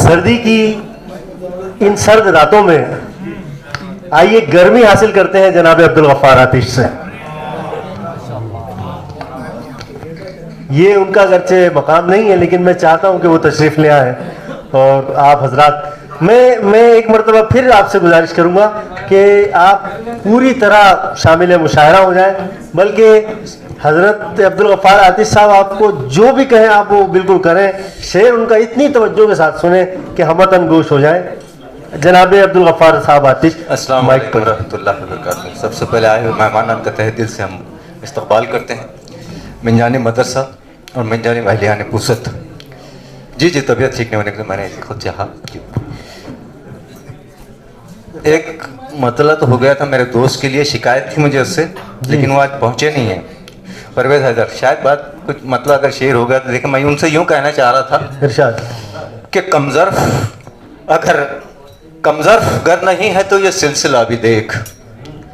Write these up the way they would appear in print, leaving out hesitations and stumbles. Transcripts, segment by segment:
सर्दी की इन सर्द रातों में आइए गर्मी हासिल करते हैं जनाब अब्दुल गफ्फार आतिश से। ये उनका अगरचे मकाम नहीं है, लेकिन मैं चाहता हूं कि वो तशरीफ ले आए और आप हजरात, मैं एक मरतबा फिर आपसे गुजारिश करूंगा कि आप पूरी तरह शामिल मुशायरा हो जाएं, बल्कि हजरत अब्दुल गफ्फार आतिश साहब आपको जो भी कहें आप वो बिल्कुल करें। शेर उनका इतनी तवज्जो के साथ सुने कि हम वतन गोश हो जाए। जनाब अब्दुल गफ्फार साहब आतिश, अस्सलाम वालेकुम रहमतुल्लाहि व बरकातहू। सबसे पहले आए हुए मेहमानान का तहे दिल से हम इस्तकबाल करते हैं। मिंजानी मदरसा और मिंजानी अहलियान पुसत। जी तबीयत ठीक नहीं होने के लिए मैंने खुद चाहा। एक मतला तो हो गया था, मेरे दोस्त के लिए शिकायत थी मुझे उससे, लेकिन वो आज पहुंचे नहीं है। परवेज हैदर, शायद बात कुछ मतलब अगर शेर हो गया तो देखिए, मैं उनसे यूं कहना चाह रहा था इरशाद कि अगर कमजर्फ गर नहीं है तो ये सिलसिला भी देख।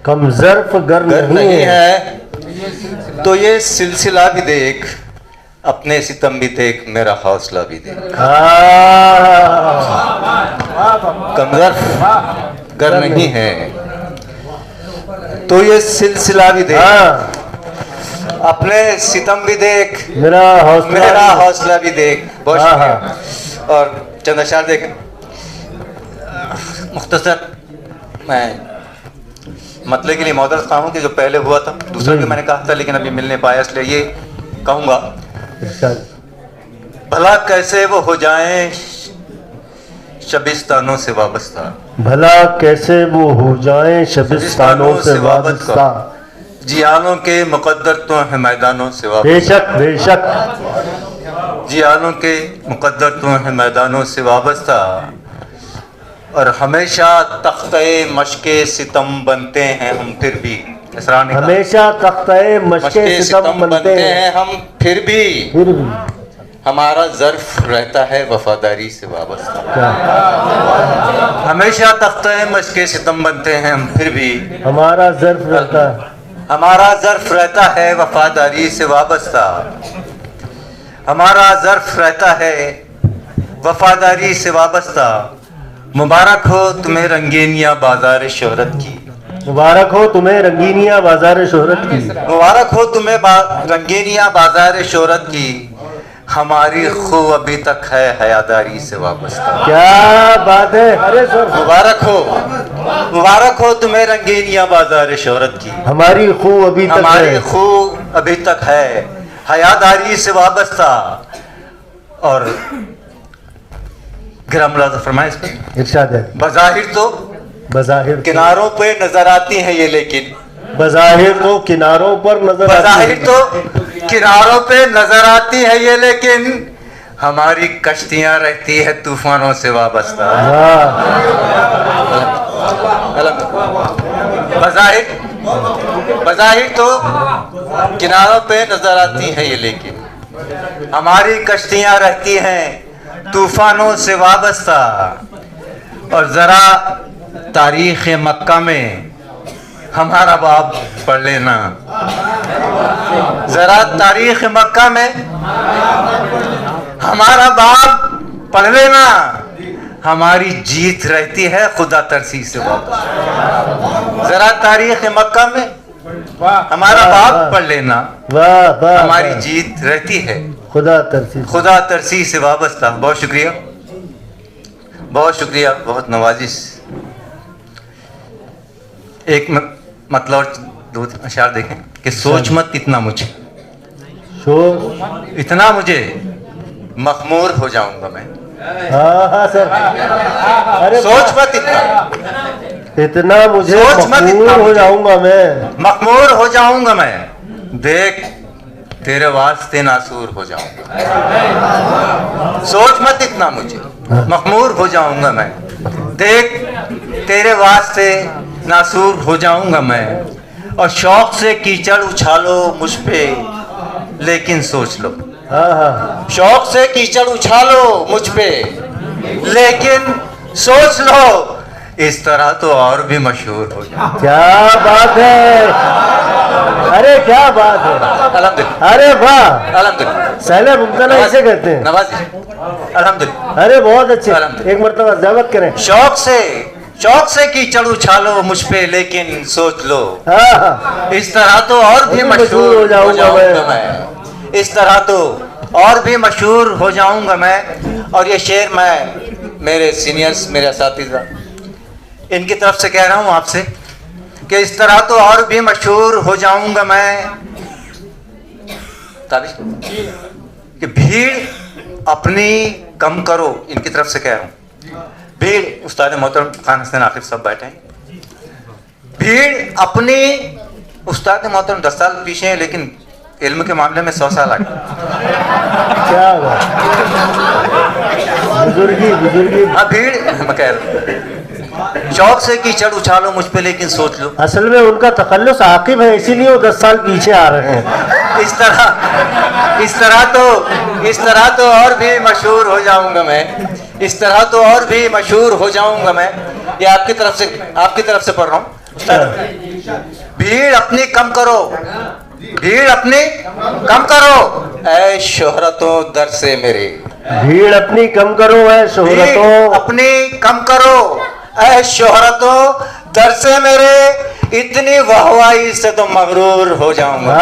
कमजर्फ गर नहीं है तो ये सिलसिला भी देख, अपने सितम भी देख, मेरा हौसला भी देख। कमजर्फ गर नहीं है तो ये सिलसिला भी देख, अपने सितम भी देख, मेरा हौसला भी देख। बहुत शुक्रिया। और चंद अशार देखें मुख्तसर। मैं मतले के लिए मौजूद था हूँ कि जो पहले हुआ था, दूसरा भी मैंने कहा था लेकिन अभी मिल नहीं पाया, इसलिए ये कहूँगा, भला कैसे वो हो जाएं शबिस्तानों से वाबस्ता, भला कैसे वो हो जाएं शबिस्तानों से वाबस्ता, जियानों के मुकद्दर तो हैं मैदानों से वाबस्ता। बेशक बेशक, जियानों के मुकद्दर तो हैं मैदानों से वाबस्ता, और हमेशा तख्ते मशके सितम बनते हैं हम फिर भी। हमेशा तख्ते मशके सितम बनते हैं हम फिर भी हमारा ज़र्फ रहता है वफादारी से वाबस्ता। हमेशा तख्ते मशके सितम बनते हैं हम फिर भी हमारा ज़र्फ रहता है, हमारा ज़र्फ रहता है वफादारी से वाबस्ता, हमारा ज़र्फ रहता है वफादारी से वाबस्ता। मुबारक हो तुम्हें रंगीनिया बाजार शोहरत की, मुबारक हो तुम्हें रंगीनिया बाजार शोहरत की, मुबारक हो तुम्हें रंगीनिया बाजार शोहरत की, हमारी खो अभी तक है हयादारी से वाबस्ता। क्या बात है। अरे सर, मुबारक हो तुम्हें रंगीनिया बाजार शोहरत की, हमारी खो अभी तक हमारी खो अभी तक है हयादारी से वाबस्ता। और फरमाइश पर इरशाद है, बज़ाहिर किनारों पे नजर आती है ये, लेकिन बज़ाहिर तो किनारों पर नजर बज़ाहिर तो किनारों पे नजर आती है ये, लेकिन हमारी कश्तियां रहती है तूफानों से वाबस्ता। बज़ाहिर तो किनारों पे नजर आती है ये, लेकिन हमारी कश्तियां रहती हैं तूफानों से वाबस्ता। और जरा तारीख़ मक्का में हमारा बाप पढ़ लेना, जरा तारीख़ मक्का में हमारा बाप पढ़ लेना, हमारी जीत रहती है खुदा तरसी से वापस। जरा तारीख़ मक्का में हमारा बाप पढ़ लेना, हमारी जीत रहती है खुदा तरसी से वाबस्ता। बहुत शुक्रिया, बहुत शुक्रिया, बहुत नवाजिश। एक मतलब और दो अशार देखें कि सोच मत इतना मुझे, इतना मुझे मखमूर हो जाऊंगा मैं। हाँ सर, अरे सोच मत इतना मुझे मखमूर हो जाऊंगा मैं, मखमूर हो जाऊंगा मैं, देख तेरे वास्ते नासूर हो जाऊंगा। सोच मत इतना मुझे मखमूर हो जाऊंगा मैं, देख तेरे वास्ते नासूर हो जाऊंगा मैं। और शौक से कीचड़ उछालो मुझ पे, लेकिन सोच लो, शौक से कीचड़ उछालो मुझ पे, लेकिन सोच लो, इस तरह तो और भी मशहूर हो जाए। क्या बात है। अरे क्या बात है, अल्हम्दुलिल्लाह अरे वाह, अल्हम्दुलिल्लाह। सैले मुमतना इसे कहते हैं। नवाजी अल्हम्दुलिल्लाह। अरे बहुत अच्छे, अल्हम्दुलिल्लाह। एक मरतबा ज़ावत करें। शौक से की चढ़ उछालो मुझ पे, लेकिन सोच लो हाँ, इस तरह तो और भी मशहूर हो जाऊंगा मैं। इस तरह तो और भी मशहूर हो जाऊंगा मैं। और ये शेर मैं मेरे सीनियर्स, मेरे असातिज़ा, इनकी तरफ से कह रहा हूँ आपसे कि इस तरह तो और भी मशहूर हो जाऊंगा मैं। तारीफ कि भीड़ अपनी कम करो, इनकी तरफ से कह रहा हूँ। भीड़, उस्ताद मोहतरम खान हसन आकिब साहब बैठे हैं। भीड़ अपनी, उस्ताद मोहतरम 10 साल पीछे हैं, लेकिन इल्म के मामले में 100 साल आगे। क्या बात, बुजुर्गी। हाँ, भीड़ मैं कह रहा हूँ, शौक से की चढ़ उछालो मुझ पे, लेकिन सोच लो। असल में उनका तखल्लुस आकिब है, इसीलिए वो 10 साल पीछे आ रहे हैं। इस तरह तो और भी मशहूर हो जाऊंगा मैं। इस तरह तो और भी मशहूर हो जाऊंगा मैं। ये आपकी तरफ से पढ़ रहा हूँ। भीड़ अपनी कम करो, भीड़ अपनी कम करो, ऐ शोहरतों दर से मेरे। भीड़ अपनी कम करो, ऐ शोहरतों अपनी कम करो, ऐ शोहरतों दर से मेरे। इतनी वाहवाही से तो मगरूर हो जाऊंगा।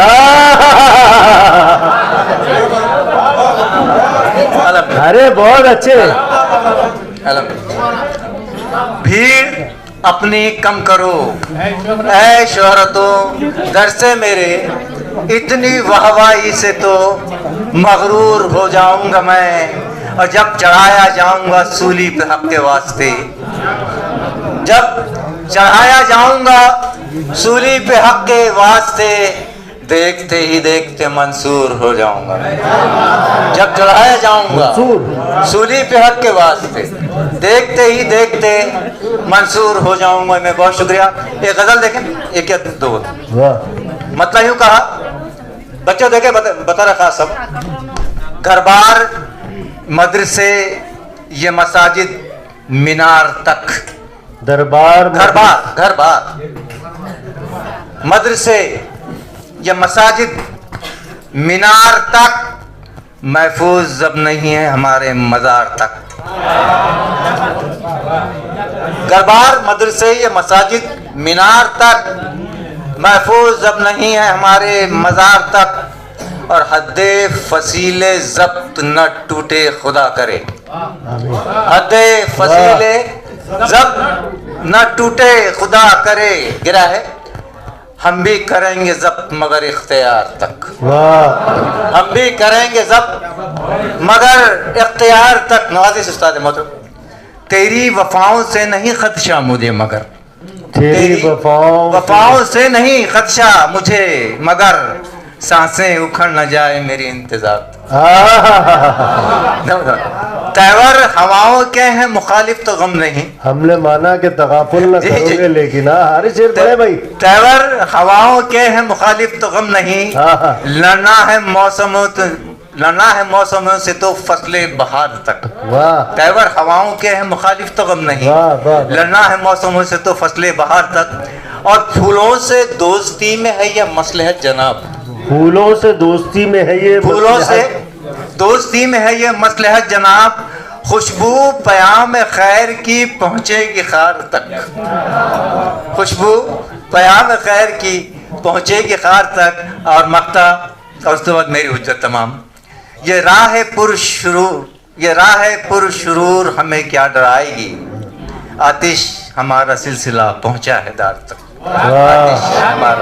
अरे बहुत अच्छे। भीड़ अपनी कम करो, ऐ शोहरतों दर से मेरे। इतनी वाहवाही से तो मगरूर हो जाऊंगा मैं। और जब चढ़ाया जाऊंगा सूली पे हक के वास्ते, जब चढ़ाया जाऊंगा सूली पे हक के वास्ते, देखते ही देखते मंसूर हो जाऊंगा। जब चढ़ाया जाऊंगा सूली पे हक के वास्ते, देखते ही देखते मंसूर हो जाऊंगा मैं। बहुत शुक्रिया। एक गजल देखें, एक या दो। मतलब यूं कहा, बच्चों देखे बता रखा सब। घर बार मदरसे ये मसाजिद मीनार तक, दरबार घर बार मदरसे ये मसाजिद मीनार तक, महफूज अब नहीं है हमारे मज़ार तक। गरबार मदरसे ये मसाजिद मीनार तक, महफूज अब नहीं है हमारे मज़ार तक। और हद्दे फसीले ज़ब्त न टूटे खुदा करे, हद्दे फसीले ज़ब्त न टूटे खुदा करे। गिरा है, हम भी करेंगे ज़ब्त मगर इख्तियार तक। हम भी करेंगे ज़ब्त मगर इख्तियार तक। नवाज़िश उस्ताद मोहतरम, तेरी वफ़ाओं से नहीं खदशा मुझे मगर, तेरी वफ़ाओं से नहीं खदशा मुझे मगर, सांसें उखड़ न जाए मेरी इंतजार। तैवर हवाओं के हैं मुखालिफ तो गम नहीं। हमने माना कि तगाफुल न करोगे, लेकिन हर शेर बड़े भाई। तैवर हवाओं के हैं मुखालिफ तो गम नहीं। लड़ना है मौसमों से तो फसले बहार तक। तैवर हवाओं के हैं मुखालिफ तो गम नहीं। लड़ना है मौसमों से तो फसले बहार तक। और फूलों से दोस्ती में है ये मसलहत जनाब, फूलों से दोस्ती में है ये, फूलों से दोस्ती में है ये मसलहत जनाब। खुशबू पयाम खैर की पहुँचेगी खार तक, खुशबू पयाम खैर की पहुँचेगी खार तक। और मक्ता, और उसके बाद मेरी हुज्जत तमाम। ये राह पुरशुरूर हमें क्या डराएगी, आतिश हमारा सिलसिला पहुँचा है दार तक। आतिश हमारा